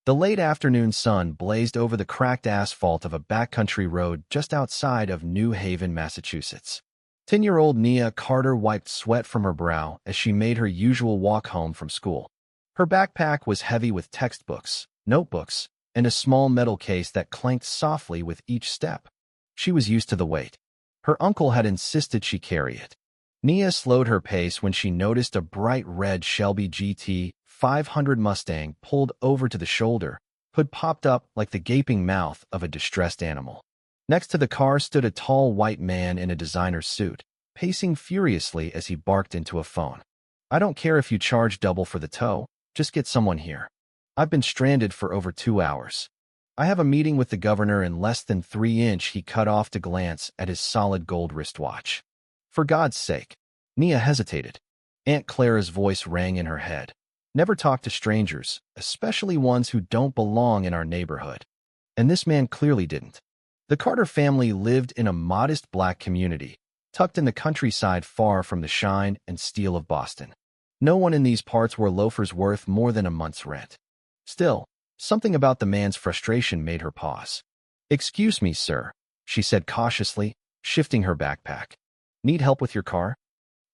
The late afternoon sun blazed over the cracked asphalt of a backcountry road just outside of New Haven, Massachusetts. 10-year-old Nia Carter wiped sweat from her brow as she made her usual walk home from school. Her backpack was heavy with textbooks, notebooks, and a small metal case that clanked softly with each step. She was used to the weight. Her uncle had insisted she carry it. Nia slowed her pace when she noticed a bright red Shelby GT 500 Mustang pulled over to the shoulder. Hood popped up like the gaping mouth of a distressed animal. Next to the car stood a tall white man in a designer suit, pacing furiously as he barked into a phone. "I don't care if you charge double for the tow, just get someone here. I've been stranded for over 2 hours. I have a meeting with the governor in less than 3 inch." He cut off to glance at his solid gold wristwatch. "For God's sake." Nia hesitated. Aunt Clara's voice rang in her head. "Never talk to strangers, especially ones who don't belong in our neighborhood." And this man clearly didn't. The Carter family lived in a modest black community, tucked in the countryside far from the shine and steel of Boston. No one in these parts wore loafers worth more than a month's rent. Still, something about the man's frustration made her pause. "Excuse me, sir," she said cautiously, shifting her backpack. "Need help with your car?"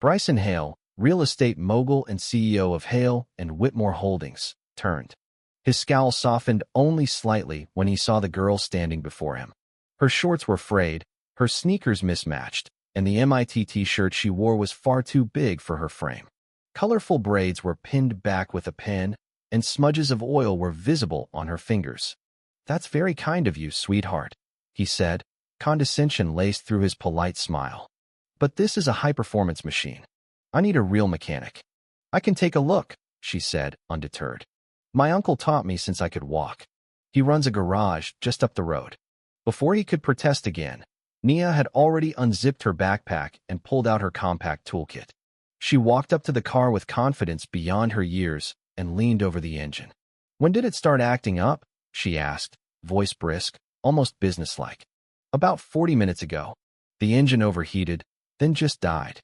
Bryson Hale, real estate mogul and CEO of Hale and Whitmore Holdings, turned. His scowl softened only slightly when he saw the girl standing before him. Her shorts were frayed, her sneakers mismatched, and the MIT t-shirt she wore was far too big for her frame. Colorful braids were pinned back with a pin, and smudges of oil were visible on her fingers. "That's very kind of you, sweetheart," he said, condescension laced through his polite smile. "But this is a high-performance machine. I need a real mechanic." "I can take a look," she said, undeterred. "My uncle taught me since I could walk. He runs a garage just up the road." Before he could protest again, Nia had already unzipped her backpack and pulled out her compact toolkit. She walked up to the car with confidence beyond her years and leaned over the engine. "When did it start acting up?" she asked, voice brisk, almost businesslike. "About 40 minutes ago. The engine overheated, then just died."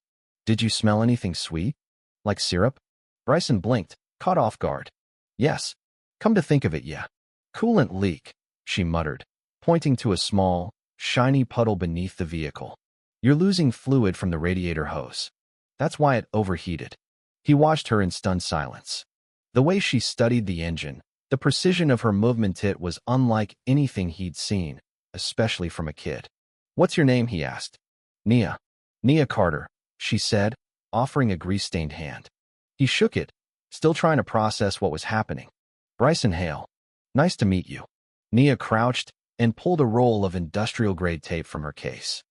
"Did you smell anything sweet? Like syrup?" Bryson blinked, caught off guard. "Yes. Come to think of it, yeah. Coolant leak," she muttered, pointing to a small, shiny puddle beneath the vehicle. "You're losing fluid from the radiator hose. That's why it overheated." He watched her in stunned silence. The way she studied the engine, the precision of her movement, it was unlike anything he'd seen, especially from a kid. "What's your name?" he asked. "Nia. Nia Carter," she said, offering a grease-stained hand. He shook it, still trying to process what was happening. "Bryson Hale. Nice to meet you." Nia crouched and pulled a roll of industrial-grade tape from her case.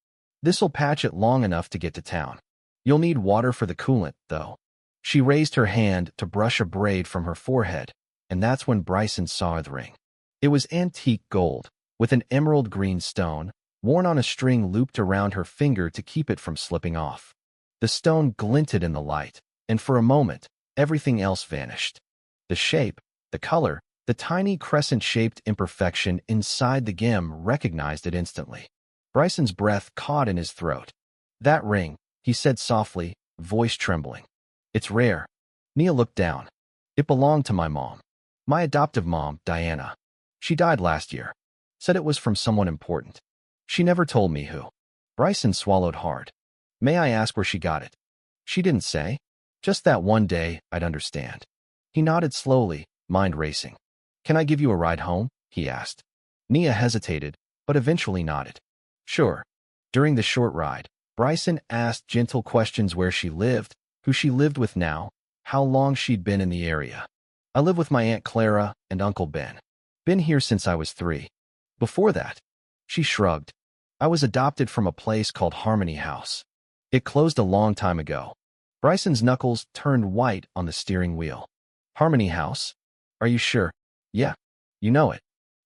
"This'll patch it long enough to get to town. You'll need water for the coolant, though." She raised her hand to brush a braid from her forehead, and that's when Bryson saw the ring. It was antique gold, with an emerald green stone, worn on a string looped around her finger to keep it from slipping off. The stone glinted in the light, and for a moment, everything else vanished. The shape, the color, the tiny crescent-shaped imperfection inside the gem recognized it instantly. Bryson's breath caught in his throat. "That ring," he said softly, voice trembling. "It's rare." Nia looked down. "It belonged to my mom. My adoptive mom, Diana. She died last year. Said it was from someone important. She never told me who." Bryson swallowed hard. "May I ask where she got it?" "She didn't say. Just that one day I'd understand." He nodded slowly, mind racing. "Can I give you a ride home?" he asked. Nia hesitated, but eventually nodded. "Sure." During the short ride, Bryson asked gentle questions: where she lived, who she lived with now, how long she'd been in the area. "I live with my Aunt Clara and Uncle Ben. Been here since I was 3. Before that," she shrugged, "I was adopted from a place called Harmony House. It closed a long time ago." Bryson's knuckles turned white on the steering wheel. "Harmony House? Are you sure?" "Yeah. You know it."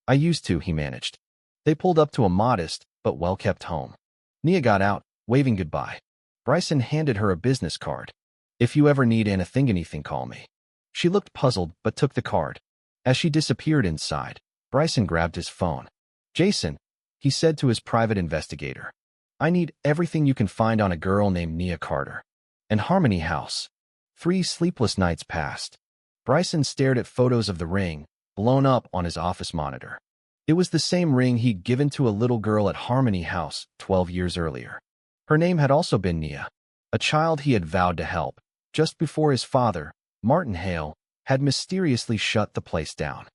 "I used to," he managed. They pulled up to a modest but well-kept home. Nia got out, waving goodbye. Bryson handed her a business card. "If you ever need anything, call me." She looked puzzled but took the card. As she disappeared inside, Bryson grabbed his phone. "Jason," he said to his private investigator, "I need everything you can find on a girl named Nia Carter. And Harmony House." 3 sleepless nights passed. Bryson stared at photos of the ring, blown up on his office monitor. It was the same ring he'd given to a little girl at Harmony House 12 years earlier. Her name had also been Nia, a child he had vowed to help, just before his father, Martin Hale, had mysteriously shut the place down.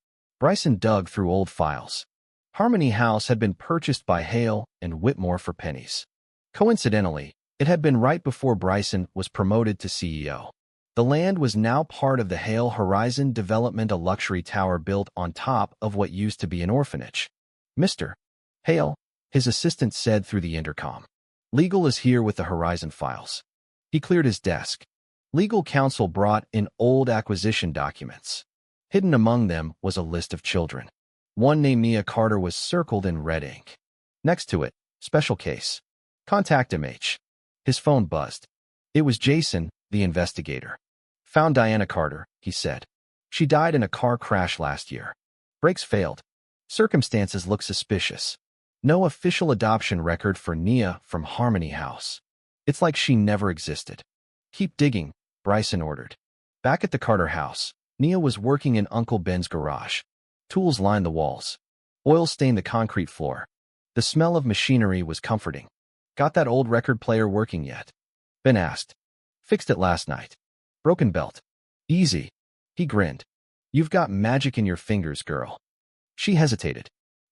Bryson dug through old files. Harmony House had been purchased by Hale and Whitmore for pennies. Coincidentally, it had been right before Bryson was promoted to CEO. The land was now part of the Hale Horizon Development, a luxury tower built on top of what used to be an orphanage. "Mr. Hale," his assistant said through the intercom. "Legal is here with the Horizon files." He cleared his desk. Legal counsel brought in old acquisition documents. Hidden among them was a list of children. One named Nia Carter was circled in red ink. Next to it, special case. Contact MH. His phone buzzed. It was Jason, the investigator. "Found Diana Carter," he said. "She died in a car crash last year. Brakes failed. Circumstances look suspicious. No official adoption record for Nia from Harmony House. It's like she never existed." "Keep digging," Bryson ordered. Back at the Carter house, Nia was working in Uncle Ben's garage. Tools lined the walls. Oil stained the concrete floor. The smell of machinery was comforting. "Got that old record player working yet?" Ben asked. "Fixed it last night. Broken belt. Easy." He grinned. "You've got magic in your fingers, girl." She hesitated.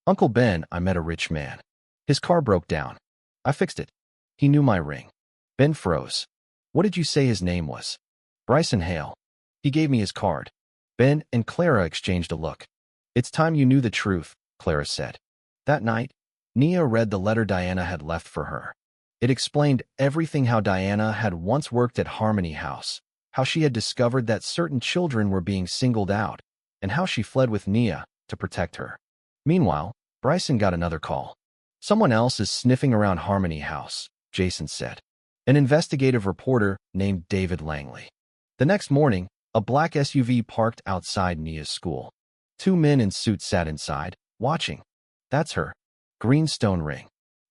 "Uncle Ben, I met a rich man. His car broke down. I fixed it. He knew my ring." Ben froze. "What did you say his name was?" "Bryson Hale. He gave me his card." Ben and Clara exchanged a look. "It's time you knew the truth," Clara said. That night, Nia read the letter Diana had left for her. It explained everything: how Diana had once worked at Harmony House, how she had discovered that certain children were being singled out, and how she fled with Nia to protect her. Meanwhile, Bryson got another call. "Someone else is sniffing around Harmony House," Jason said. "An investigative reporter named David Langley." The next morning, a black SUV parked outside Nia's school. Two men in suits sat inside, watching. "That's her greenstone ring.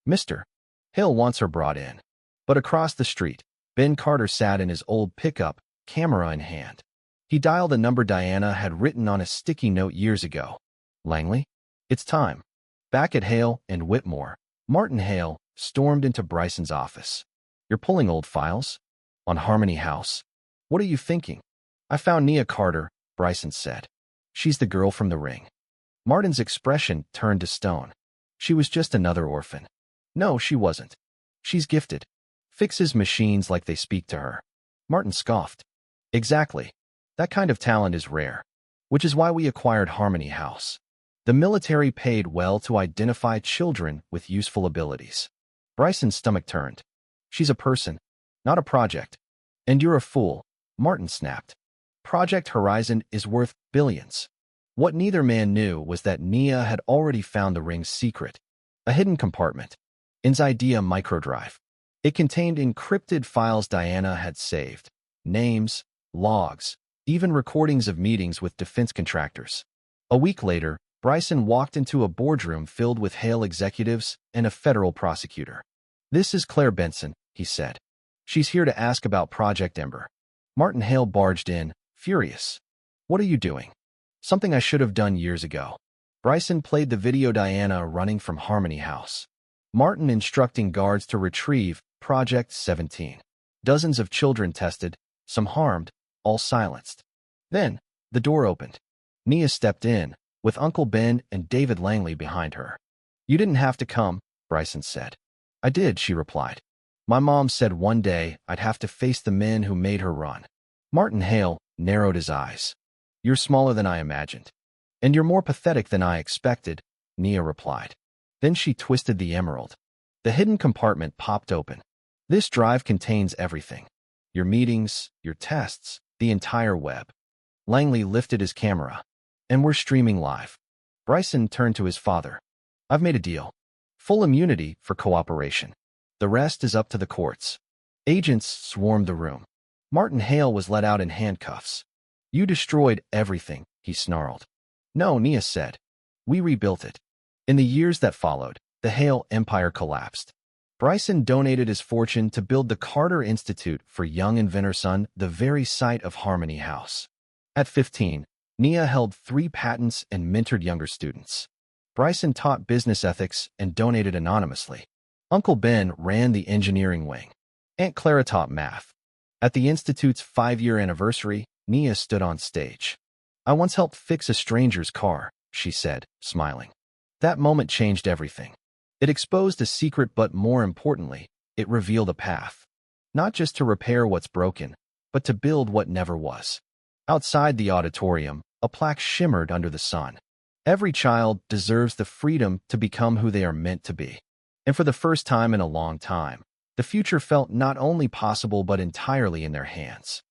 Mr. Hill wants her brought in." But across the street, Ben Carter sat in his old pickup, camera in hand. He dialed a number Diana had written on a sticky note years ago. "Langley? It's time." Back at Hale and Whitmore, Martin Hale stormed into Bryson's office. "You're pulling old files? On Harmony House? What are you thinking?" "I found Nia Carter," Bryson said. "She's the girl from the ring." Martin's expression turned to stone. "She was just another orphan." "No, she wasn't. She's gifted. Fixes machines like they speak to her." Martin scoffed. "Exactly. That kind of talent is rare. Which is why we acquired Harmony House. The military paid well to identify children with useful abilities." Bryson's stomach turned. "She's a person, not a project." "And you're a fool," Martin snapped. "Project Horizon is worth billions." What neither man knew was that Nia had already found the ring's secret, a hidden compartment, In's Idea microdrive. It contained encrypted files Diana had saved, names, logs, even recordings of meetings with defense contractors. A week later, Bryson walked into a boardroom filled with Hale executives and a federal prosecutor. "This is Claire Benson," he said. "She's here to ask about Project Ember." Martin Hale barged in, furious. "What are you doing?" "Something I should have done years ago." Bryson played the video Diana running from Harmony House. Martin instructing guards to retrieve Project 17. Dozens of children tested, some harmed, all silenced. Then, the door opened. Nia stepped in, with Uncle Ben and David Langley behind her. "You didn't have to come," Bryson said. "I did," she replied. "My mom said one day I'd have to face the men who made her run." Martin Hale narrowed his eyes. "You're smaller than I imagined." "And you're more pathetic than I expected," Nia replied. Then she twisted the emerald. The hidden compartment popped open. "This drive contains everything. Your meetings, your tests, the entire web." Langley lifted his camera. "And we're streaming live." Bryson turned to his father. "I've made a deal. Full immunity for cooperation. The rest is up to the courts." Agents swarmed the room. Martin Hale was let out in handcuffs. "You destroyed everything," he snarled. "No," Nia said. "We rebuilt it." In the years that followed, the Hale empire collapsed. Bryson donated his fortune to build the Carter Institute for Young Inventor Son, the very site of Harmony House. At 15, Nia held 3 patents and mentored younger students. Bryson taught business ethics and donated anonymously. Uncle Ben ran the engineering wing. Aunt Clara taught math. At the Institute's 5-year anniversary, Nia stood on stage. "I once helped fix a stranger's car," she said, smiling. That moment changed everything. It exposed a secret, but more importantly, it revealed a path. Not just to repair what's broken, but to build what never was. Outside the auditorium, a plaque shimmered under the sun. Every child deserves the freedom to become who they are meant to be. And for the first time in a long time, the future felt not only possible but entirely in their hands.